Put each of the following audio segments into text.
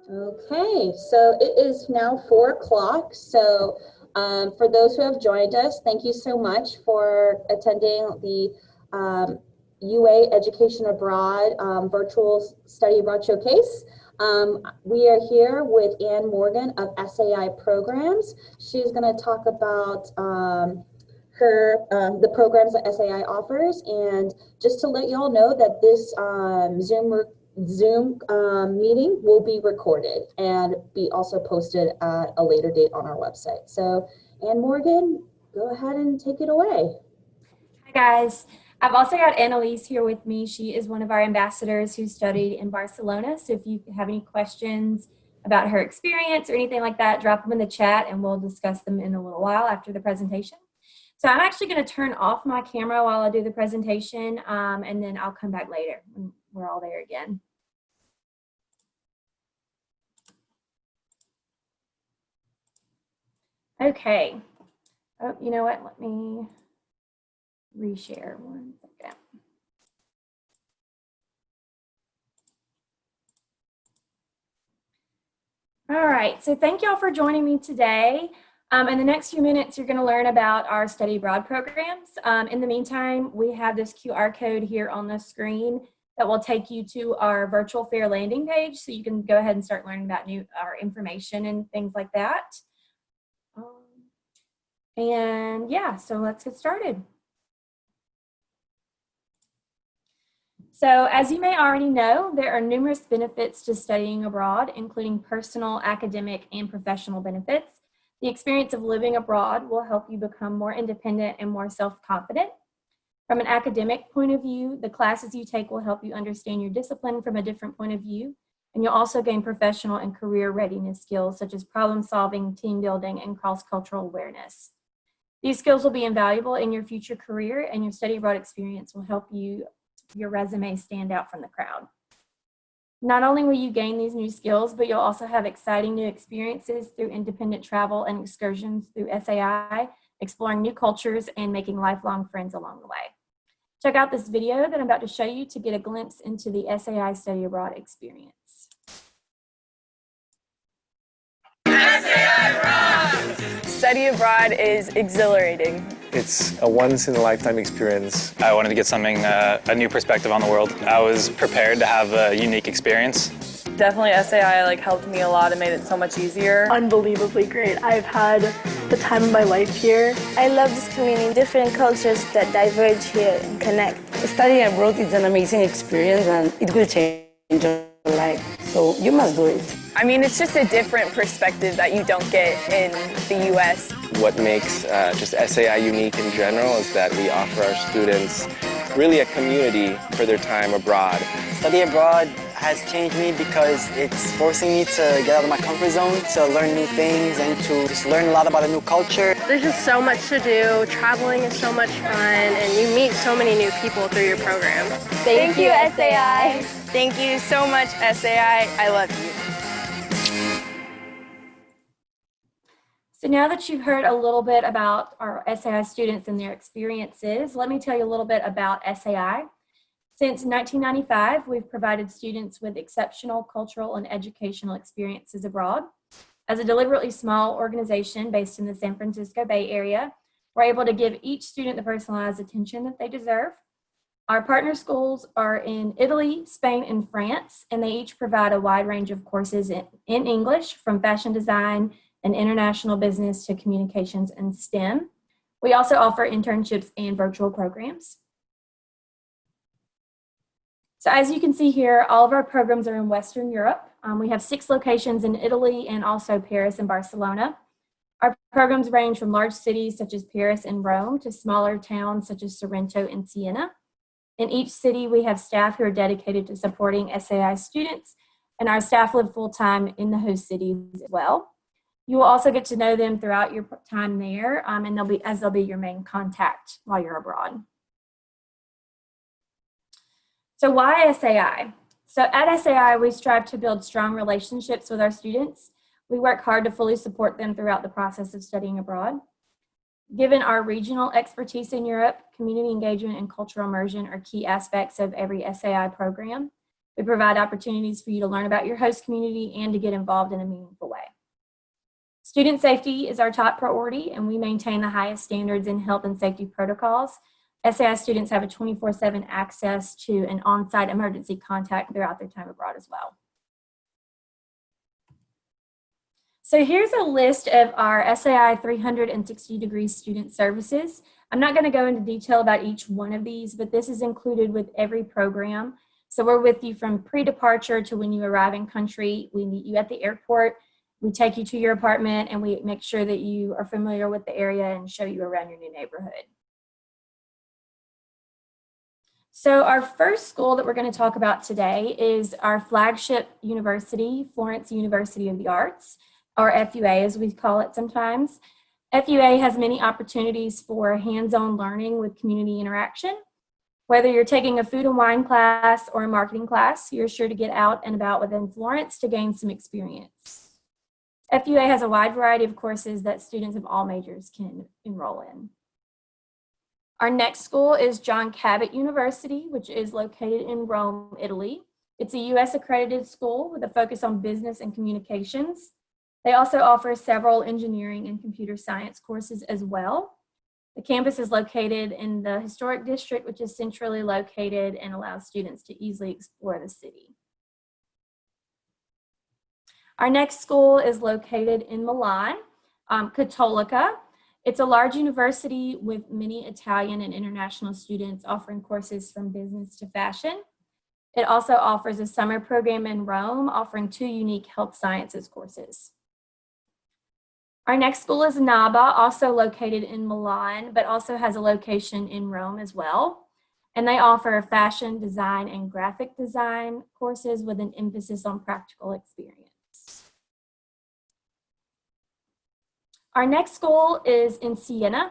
Okay, so it is now 4 o'clock. So for those who have joined us, thank you so much for attending the UA Education Abroad Virtual Study Abroad Showcase. We are here with Ann Morgan of SAI Programs. She's going to talk about the programs that SAI offers. And just to let you all know that this Zoom meeting will be recorded and be also posted at a later date on our website. So, Ann Morgan, go ahead and take it away. Hi guys. I've also got Annalise here with me. She is one of our ambassadors who studied in Barcelona. So if you have any questions about her experience or anything like that, drop them in the chat and we'll discuss them in a little while after the presentation. So I'm actually going to turn off my camera while I do the presentation, and then I'll come back later when we're all there again. Okay. Oh, you know what? Let me reshare 1 second. All right, so thank y'all for joining me today. In the next few minutes, you're going to learn about our study abroad programs. In the meantime, we have this QR code here on the screen that will take you to our virtual fair landing page, so you can go ahead and start learning about our information and things like that. And yeah, so let's get started. So as you may already know, there are numerous benefits to studying abroad, including personal, academic, and professional benefits. The experience of living abroad will help you become more independent and more self-confident. From an academic point of view, the classes you take will help you understand your discipline from a different point of view, and you'll also gain professional and career readiness skills such as problem solving, team building, and cross-cultural awareness. These skills will be invaluable in your future career, and your study abroad experience will help your resume stand out from the crowd. Not only will you gain these new skills, but you'll also have exciting new experiences through independent travel and excursions through SAI, exploring new cultures and making lifelong friends along the way. Check out this video that I'm about to show you to get a glimpse into the SAI study abroad experience. Study abroad is exhilarating. It's a once-in-a-lifetime experience. I wanted to get something, a new perspective on the world. I was prepared to have a unique experience. Definitely SAI helped me a lot and made it so much easier. Unbelievably great. I've had the time of my life here. I love this community, different cultures that diverge here and connect. Studying abroad is an amazing experience and it will change your life, so you must do it. I mean, it's just a different perspective that you don't get in the US. What makes just SAI unique in general is that we offer our students really a community for their time abroad. Study abroad has changed me because it's forcing me to get out of my comfort zone, to learn new things and to just learn a lot about a new culture. There's just so much to do. Traveling is so much fun, and you meet so many new people through your program. Thank you, SAI. Thank you so much, SAI. I love you. So now that you've heard a little bit about our SAI students and their experiences, let me tell you a little bit about SAI. Since 1995, we've provided students with exceptional cultural and educational experiences abroad. As a deliberately small organization based in the San Francisco Bay Area, we're able to give each student the personalized attention that they deserve. Our partner schools are in Italy, Spain, and France, and they each provide a wide range of courses in English, from fashion design and international business to communications and STEM. We also offer internships and virtual programs. So as you can see here, all of our programs are in Western Europe. We have 6 locations in Italy and also Paris and Barcelona. Our programs range from large cities such as Paris and Rome to smaller towns such as Sorrento and Siena. In each city, we have staff who are dedicated to supporting SAI students, and our staff live full-time in the host cities as well. You will also get to know them throughout your time there, and they'll be your main contact while you're abroad. So why SAI? So at SAI, we strive to build strong relationships with our students. We work hard to fully support them throughout the process of studying abroad. Given our regional expertise in Europe, community engagement and cultural immersion are key aspects of every SAI program. We provide opportunities for you to learn about your host community and to get involved in a meaningful way. Student safety is our top priority, and we maintain the highest standards in health and safety protocols. SAI students have a 24/7 access to an on-site emergency contact throughout their time abroad as well. So here's a list of our SAI 360-degree student services. I'm not going to go into detail about each one of these, but this is included with every program. So we're with you from pre-departure to when you arrive in country. We meet you at the airport. We take you to your apartment, and we make sure that you are familiar with the area and show you around your new neighborhood. So our first school that we're going to talk about today is our flagship university, Florence University of the Arts, or FUA as we call it sometimes. FUA has many opportunities for hands-on learning with community interaction. Whether you're taking a food and wine class or a marketing class, you're sure to get out and about within Florence to gain some experience. FUA has a wide variety of courses that students of all majors can enroll in. Our next school is John Cabot University, which is located in Rome, Italy. It's a US accredited school with a focus on business and communications. They also offer several engineering and computer science courses as well. The campus is located in the historic district, which is centrally located and allows students to easily explore the city. Our next school is located in Milan, Cattolica. It's a large university with many Italian and international students offering courses from business to fashion. It also offers a summer program in Rome offering 2 unique health sciences courses. Our next school is NABA, also located in Milan, but also has a location in Rome as well. And they offer fashion design and graphic design courses with an emphasis on practical experience. Our next school is in Siena,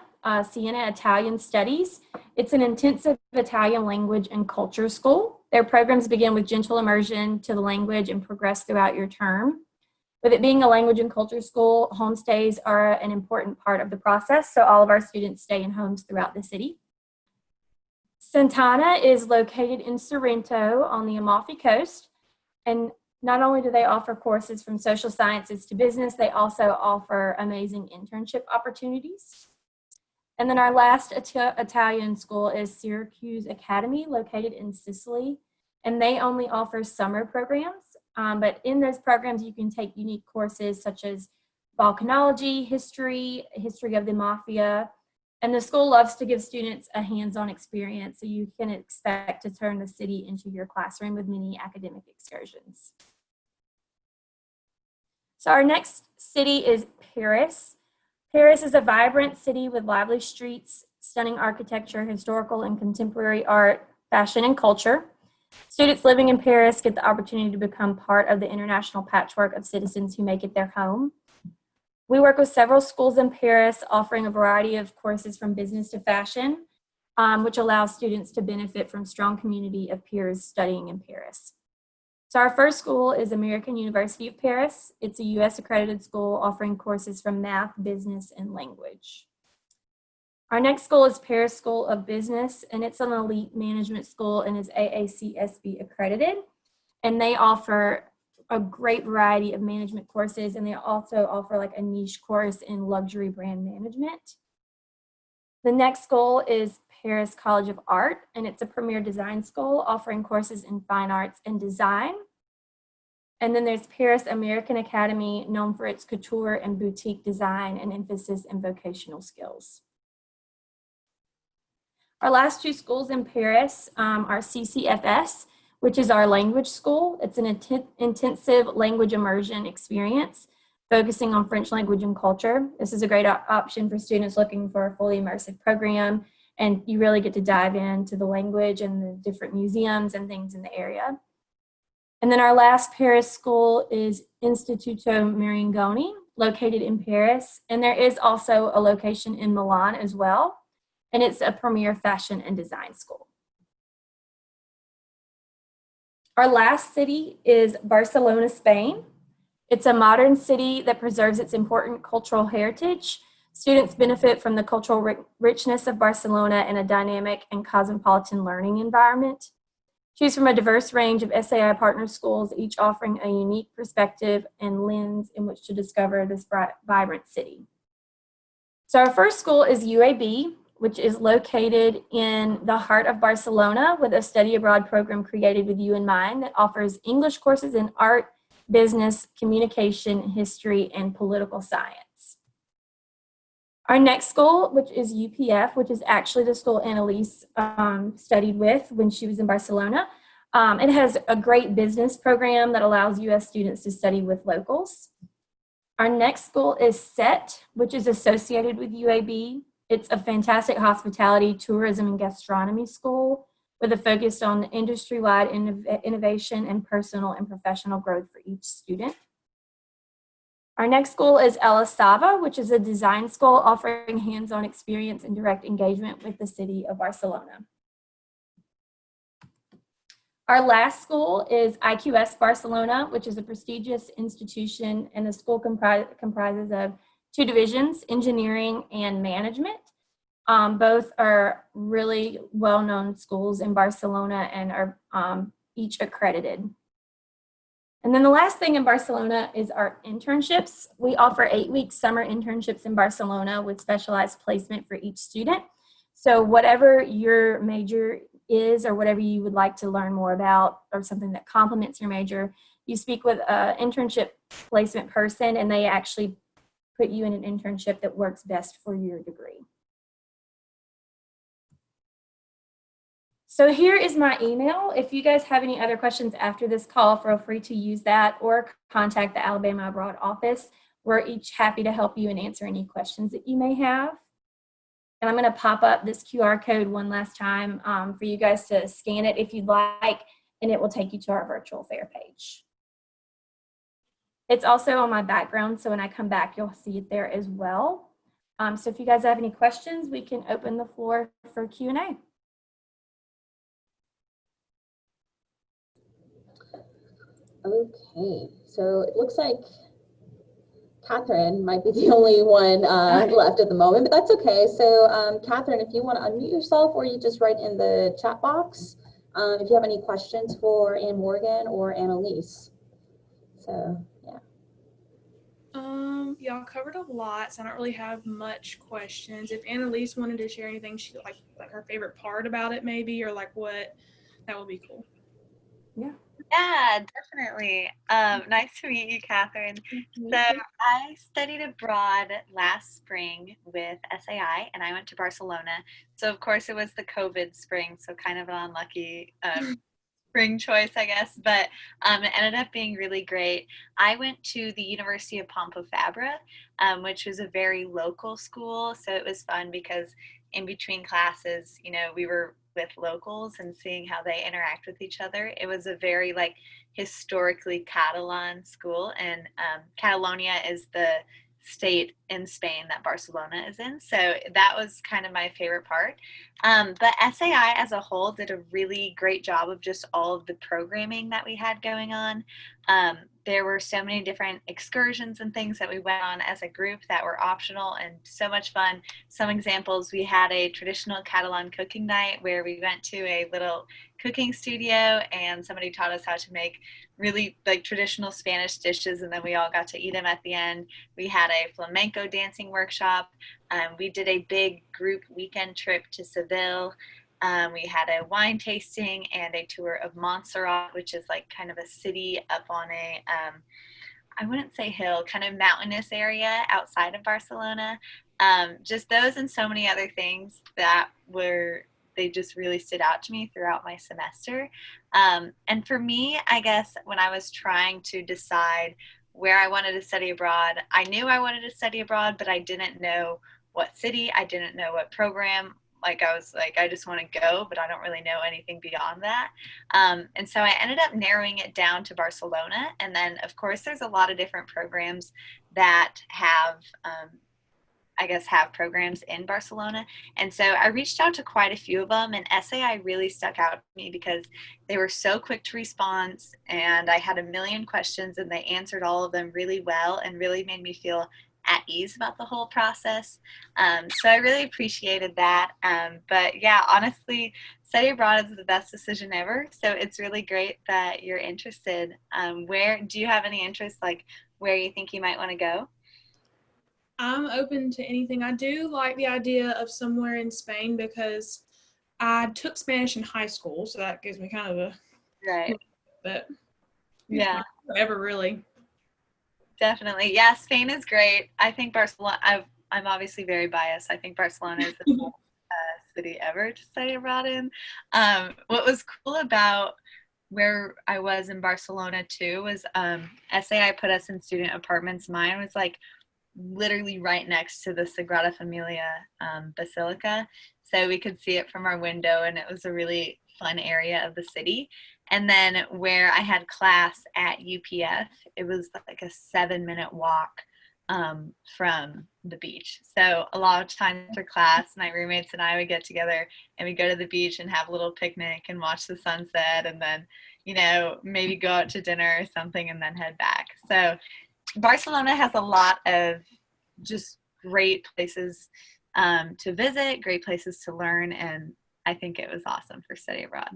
Siena Italian Studies. It's an intensive Italian language and culture school. Their programs begin with gentle immersion to the language and progress throughout your term. With it being a language and culture school, homestays are an important part of the process, so all of our students stay in homes throughout the city. Sant'Anna is located in Sorrento on the Amalfi Coast, and not only do they offer courses from social sciences to business, they also offer amazing internship opportunities. And then our last Italian school is Syracuse Academy, located in Sicily, and they only offer summer programs. But in those programs, you can take unique courses such as volcanology, history of the mafia, and the school loves to give students a hands-on experience, so you can expect to turn the city into your classroom with many academic excursions. So our next city is Paris. Paris is a vibrant city with lively streets, stunning architecture, historical and contemporary art, fashion, and culture. Students living in Paris get the opportunity to become part of the international patchwork of citizens who make it their home. We work with several schools in Paris, offering a variety of courses from business to fashion, which allows students to benefit from a strong community of peers studying in Paris. So our first school is American University of Paris. It's a US accredited school offering courses from math, business, and language. Our next school is Paris School of Business, and it's an elite management school and is AACSB accredited. And they offer a great variety of management courses, and they also offer like a niche course in luxury brand management. The next school is Paris College of Art, and it's a premier design school offering courses in fine arts and design. And then there's Paris American Academy, known for its couture and boutique design and emphasis in vocational skills. Our last 2 schools in Paris are CCFS, which is our language school. It's an intensive language immersion experience focusing on French language and culture. This is a great option for students looking for a fully immersive program, and you really get to dive into the language and the different museums and things in the area. And then our last Paris school is Instituto Maringoni, located in Paris, and there is also a location in Milan as well, and it's a premier fashion and design school. Our last city is Barcelona, Spain. It's a modern city that preserves its important cultural heritage. Students benefit from the cultural richness of Barcelona and a dynamic and cosmopolitan learning environment. Choose from a diverse range of SAI partner schools, each offering a unique perspective and lens in which to discover this vibrant city. So our first school is UAB, which is located in the heart of Barcelona with a study abroad program created with you in mind that offers English courses in art, business, communication, history, and political science. Our next school, which is UPF, which is actually the school Annalise studied with when she was in Barcelona. It has a great business program that allows US students to study with locals. Our next school is SET, which is associated with UAB. It's a fantastic hospitality, tourism, and gastronomy school with a focus on industry-wide innovation and personal and professional growth for each student. Our next school is El Sava, which is a design school offering hands-on experience and direct engagement with the city of Barcelona. Our last school is Iqs Barcelona, which is a prestigious institution, and the school comprises of 2 divisions, engineering and management. Both are really well-known schools in Barcelona and are each accredited. And then the last thing in Barcelona is our internships. We offer 8-week summer internships in Barcelona with specialized placement for each student. So whatever your major is or whatever you would like to learn more about or something that complements your major, you speak with an internship placement person and they actually put you in an internship that works best for your degree. So here is my email. If you guys have any other questions after this call, feel free to use that or contact the Alabama Abroad office. We're each happy to help you and answer any questions that you may have. And I'm going to pop up this QR code one last time for you guys to scan it if you'd like, and it will take you to our virtual fair page. It's also on my background, so when I come back, you'll see it there as well. So if you guys have any questions, we can open the floor for Q&A. Okay, so it looks like Catherine might be the only one left at the moment, but that's okay. So Catherine, if you want to unmute yourself or you just write in the chat box if you have any questions for Ann Morgan or Annalise. So, yeah. Y'all covered a lot, so I don't really have much questions. If Annalise wanted to share anything she like her favorite part about it maybe, or like what, that would be cool. Yeah. Yeah, definitely. Nice to meet you, Catherine. So I studied abroad last spring with SAI, and I went to Barcelona. So of course it was the COVID spring, so kind of an unlucky spring choice, I guess, but it ended up being really great. I went to the University of Pompeu Fabra, which was a very local school, so it was fun because in between classes, you know, we were with locals and seeing how they interact with each other. It was a very like historically Catalan school, and Catalonia is the state in Spain that Barcelona is in. So that was kind of my favorite part. But SAI as a whole did a really great job of just all of the programming that we had going on. There were so many different excursions and things that we went on as a group that were optional and so much fun. Some examples, we had a traditional Catalan cooking night where we went to a little cooking studio and somebody taught us how to make really like traditional Spanish dishes, and then we all got to eat them at the end. We had a flamenco dancing workshop. We did a big group weekend trip to Seville. We had a wine tasting and a tour of Montserrat, which is like kind of a city up on a, I wouldn't say hill, kind of mountainous area outside of Barcelona. Just those and so many other things that they just really stood out to me throughout my semester. And for me, I guess when I was trying to decide where I wanted to study abroad, I knew I wanted to study abroad, but I didn't know what city, I didn't know what program. Like I was like, I just want to go, but I don't really know anything beyond that. And so I ended up narrowing it down to Barcelona. And then of course, there's a lot of different programs that have, have programs in Barcelona. And so I reached out to quite a few of them, and SAI really stuck out to me because they were so quick to respond, and I had a million questions and they answered all of them really well and really made me feel at ease about the whole process. So I really appreciated that. But yeah, honestly, study abroad is the best decision ever. So it's really great that you're interested. Where do you have any interest, like where you think you might want to go? I'm open to anything. I do like the idea of somewhere in Spain because I took Spanish in high school, so that gives me kind of a right. But yeah, whatever, really. Definitely, yeah. Spain is great. I think Barcelona. I'm obviously very biased. I think Barcelona is the best city ever to study abroad in. What was cool about where I was in Barcelona too was SAI put us in student apartments. Mine was like literally right next to the Sagrada Familia Basilica. So we could see it from our window, and it was a really fun area of the city. And then where I had class at UPF, it was like a 7-minute walk from the beach. So a lot of times for class, my roommates and I would get together and we'd go to the beach and have a little picnic and watch the sunset, and then, you know, maybe go out to dinner or something and then head back. So Barcelona has a lot of just great places to visit, great places to learn, and I think it was awesome for study abroad.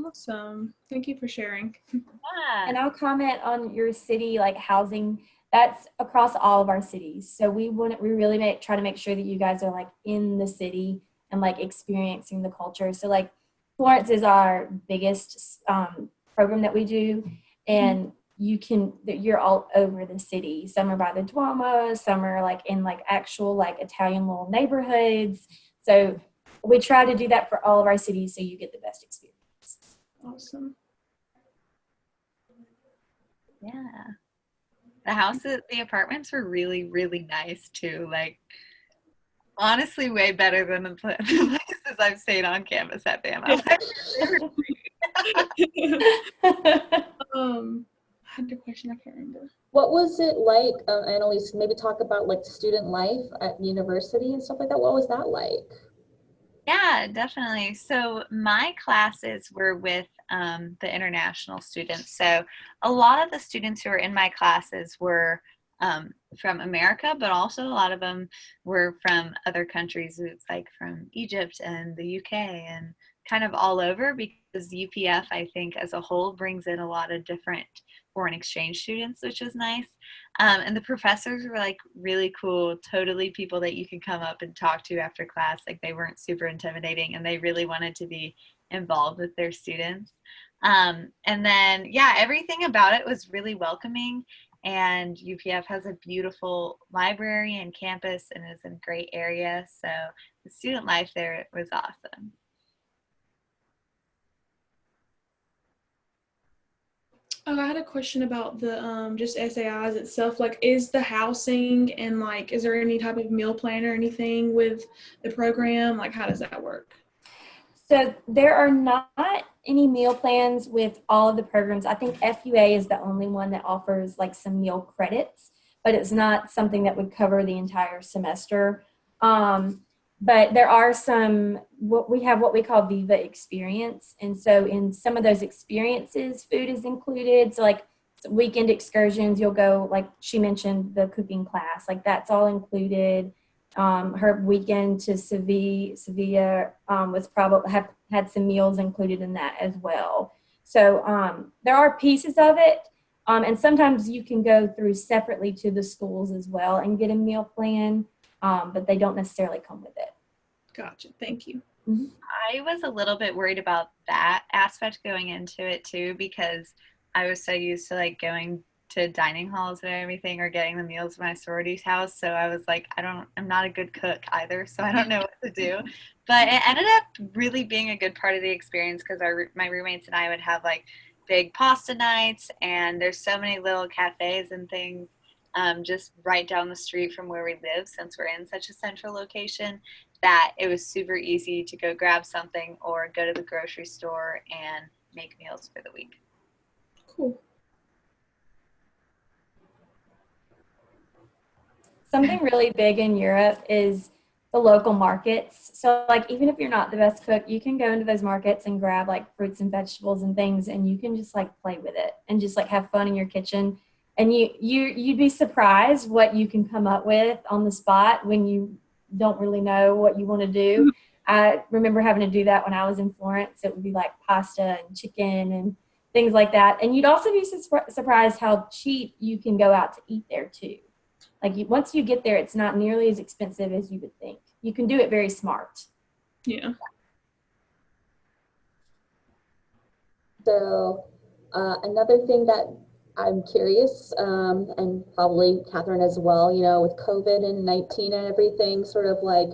Awesome. Thank you for sharing. Yeah. And I'll comment on your city, like housing. That's across all of our cities. So we really try to make sure that you guys are like in the city and like experiencing the culture. So like Florence is our biggest program that we do, and you're all over the city. Some are by the Duomo, some are like in like actual like Italian little neighborhoods. So we try to do that for all of our cities so you get the best experience. Awesome. Yeah. The apartments were really, really nice too. Like, honestly, way better than the places I've stayed on campus at BAM. I had a question, I can't remember. What was it like, Annalise, maybe talk about like student life at university and stuff like that? What was that like? Yeah, definitely. So my classes were with the international students. So a lot of the students who were in my classes were from America, but also a lot of them were from other countries. It's like from Egypt and the UK and kind of all over, because UPF, I think, as a whole brings in a lot of different foreign exchange students, which was nice. And the professors were like really cool, totally people that you could come up and talk to after class. Like, they weren't super intimidating, and they really wanted to be involved with their students. And then, yeah, everything about it was really welcoming. And UPF has a beautiful library and campus and is in a great area. So the student life there was awesome. Oh, I had a question about the just SAIs itself. Like, is the housing and like, is there any type of meal plan or anything with the program? Like, how does that work? So there are not any meal plans with all of the programs. I think FUA is the only one that offers like some meal credits, but it's not something that would cover the entire semester. But there are some, what we call Viva Experience. And so in some of those experiences, food is included. So like weekend excursions, you'll go, like she mentioned, the cooking class, like that's all included. Her weekend to Sevilla was probably had some meals included in that as well. So there are pieces of it. And sometimes you can go through separately to the schools as well and get a meal plan, but they don't necessarily come with it. Gotcha. Thank you. Mm-hmm. I was a little bit worried about that aspect going into it too, because I was so used to like going to dining halls and everything, or getting the meals at my sorority's house. So I was like, I'm not a good cook either, so I don't know what to do. But it ended up really being a good part of the experience, because my roommates and I would have like big pasta nights, and there's so many little cafes and things just right down the street from where we live, since we're in such a central location, that it was super easy to go grab something or go to the grocery store and make meals for the week. Cool. Something really big in Europe is the local markets. So like, even if you're not the best cook, you can go into those markets and grab like fruits and vegetables and things, and you can just like play with it and just like have fun in your kitchen. And you'd be surprised what you can come up with on the spot when you don't really know what you want to do. I remember having to do that when I was in Florence. It would be like pasta and chicken and things like that. And you'd also be surprised how cheap you can go out to eat there too. Like once you get there, it's not nearly as expensive as you would think. You can do it very smart. Yeah. So another thing that I'm curious, and probably Catherine as well, you know, with COVID-19 and everything, sort of like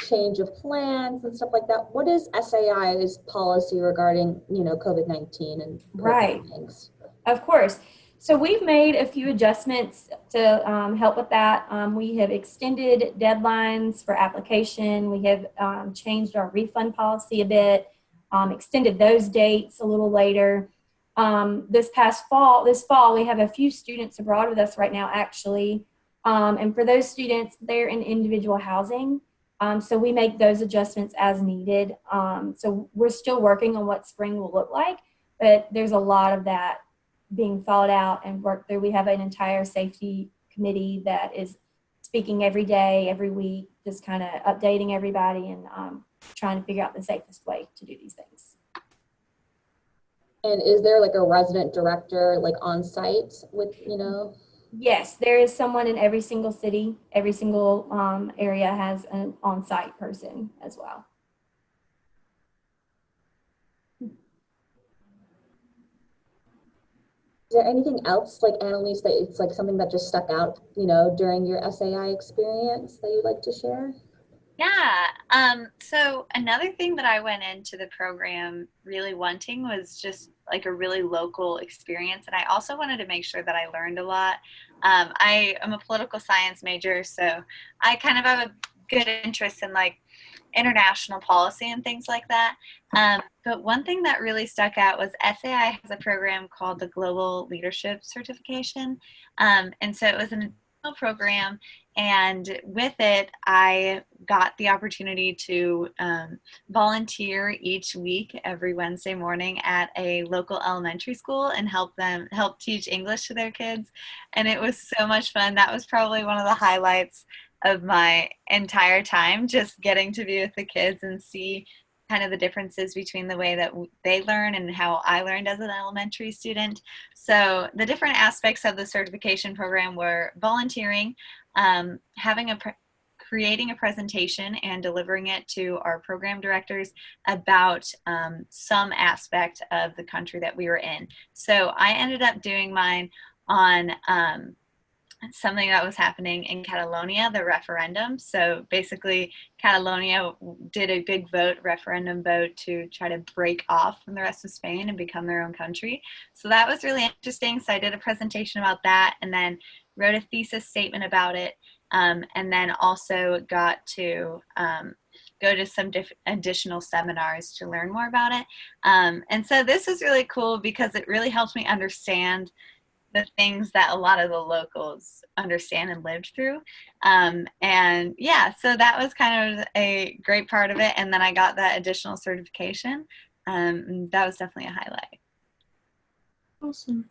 change of plans and stuff like that. What is SAI's policy regarding, you know, COVID-19 and Right. things? Of course. So we've made a few adjustments to help with that. We have extended deadlines for application. We have changed our refund policy a bit, extended those dates a little later. This fall, we have a few students abroad with us right now, actually. And for those students, they're in individual housing. So we make those adjustments as needed. So we're still working on what spring will look like, but there's a lot of that being thought out and worked through. We have an entire safety committee that is speaking every day, every week, just kind of updating everybody and trying to figure out the safest way to do these things. And is there like a resident director like on site with, you know? Yes, there is someone in every single city. Every single area has an on-site person as well. Is there anything else, like Annalise, that it's like something that just stuck out, you know, during your SAI experience that you'd like to share? Yeah. So another thing that I went into the program really wanting was just like a really local experience. And I also wanted to make sure that I learned a lot. I am a political science major, so I kind of have a good interest in like international policy and things like that. But one thing that really stuck out was SAI has a program called the Global Leadership Certification. And so it was an additional program, and with it, I got the opportunity to volunteer each week every Wednesday morning at a local elementary school and help teach English to their kids. And it was so much fun. That was probably one of the highlights of my entire time, just getting to be with the kids and see kind of the differences between the way that they learn and how I learned as an elementary student. So the different aspects of the certification program were volunteering, creating a presentation and delivering it to our program directors about some aspect of the country that we were in. So I ended up doing mine on something that was happening in Catalonia, the referendum. So basically, Catalonia did a big referendum vote to try to break off from the rest of Spain and become their own country. So that was really interesting. So I did a presentation about that and then wrote a thesis statement about it. And then also got to go to some additional seminars to learn more about it. And so this was really cool because it really helped me understand the things that a lot of the locals understand and lived through. And yeah, so that was kind of a great part of it. And then I got that additional certification. That was definitely a highlight. Awesome.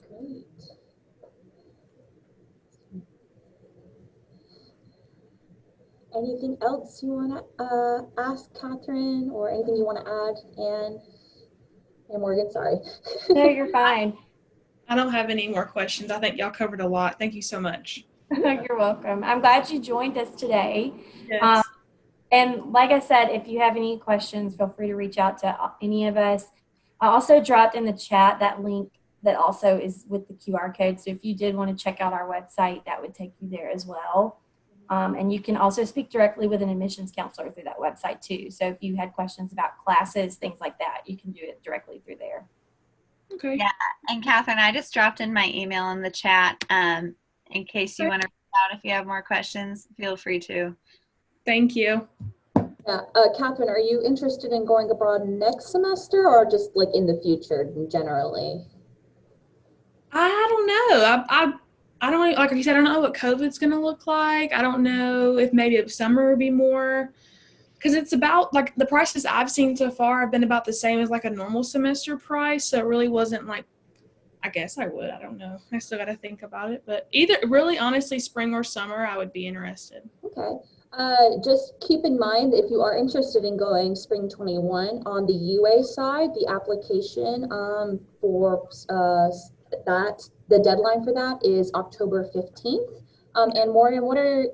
Great. Anything else you want to ask Catherine, or anything you want to add, Anne? And Morgan, sorry. No, you're fine. I don't have any more questions. I think y'all covered a lot. Thank you so much. You're welcome. I'm glad you joined us today. Yes. And like I said, if you have any questions, feel free to reach out to any of us. I also dropped in the chat that link that also is with the QR code. So if you did want to check out our website, that would take you there as well. And you can also speak directly with an admissions counselor through that website too. So if you had questions about classes, things like that, you can do it directly through there. Okay. Yeah, and Catherine, I just dropped in my email in the chat in case you want to reach out if you have more questions. Feel free to. Thank you. Yeah, Catherine, are you interested in going abroad next semester, or just like in the future generally? I don't know. I don't, like you said, I don't know what COVID's going to look like. I don't know if maybe summer would be more, because it's about, like, the prices I've seen so far have been about the same as like a normal semester price. So it really wasn't like, I guess I would. I don't know. I still got to think about it. But either, really, honestly, spring or summer, I would be interested. Okay. Just keep in mind, if you are interested in going spring 21, on the UA side, the application for the deadline for that is October 15th. And Morgan,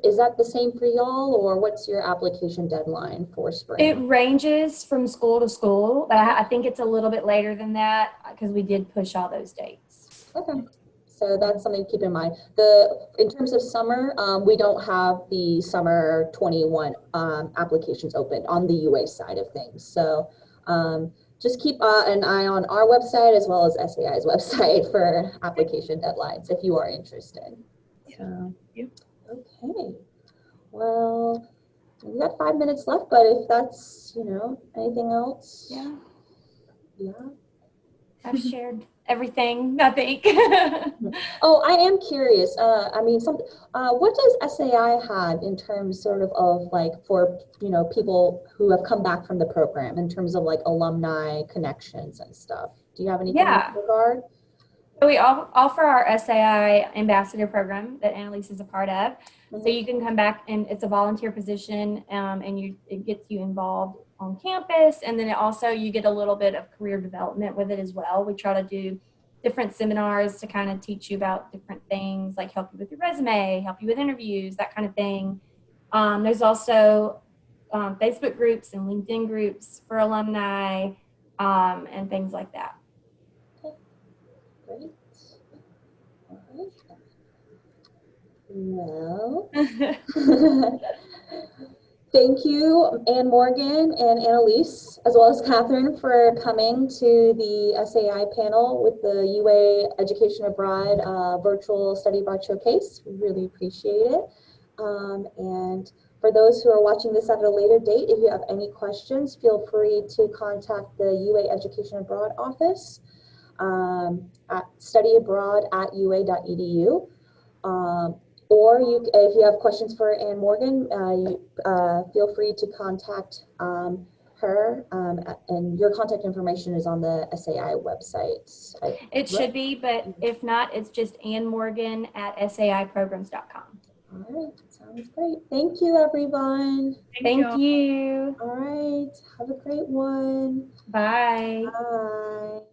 is that the same for y'all, or what's your application deadline for spring? It ranges from school to school, but I think it's a little bit later than that because we did push all those dates. Okay. So that's something to keep in mind. In terms of summer, we don't have the summer 21 applications open on the UA side of things. So just keep an eye on our website as well as SAI's website for application deadlines if you are interested. So, okay. Well, we got 5 minutes left, but if that's, anything else? Yeah. Yeah. I've shared everything, I think. Oh, I am curious. What does SAI have in terms of like for, people who have come back from the program in terms of like alumni connections and stuff? Do you have anything in that regard? We offer our SAI Ambassador Program that Annalise is a part of. So you can come back and it's a volunteer position and it gets you involved on campus. And then you get a little bit of career development with it as well. We try to do different seminars to kind of teach you about different things, like help you with your resume, help you with interviews, that kind of thing. There's also Facebook groups and LinkedIn groups for alumni and things like that. Great. All right. Well, thank you, Ann Morgan and Annalise, as well as Catherine, for coming to the SAI panel with the UA Education Abroad Virtual Study Abroad Showcase. We really appreciate it. And for those who are watching this at a later date, if you have any questions, feel free to contact the UA Education Abroad office at studyabroad@ua.edu. Or if you have questions for Ann Morgan, feel free to contact her, and your contact information is on the SAI website. It should be, but if not, it's just annmorgan@saiprograms.com. All right, sounds great. Thank you, everyone. Thank you. All right, have a great one. Bye. Bye.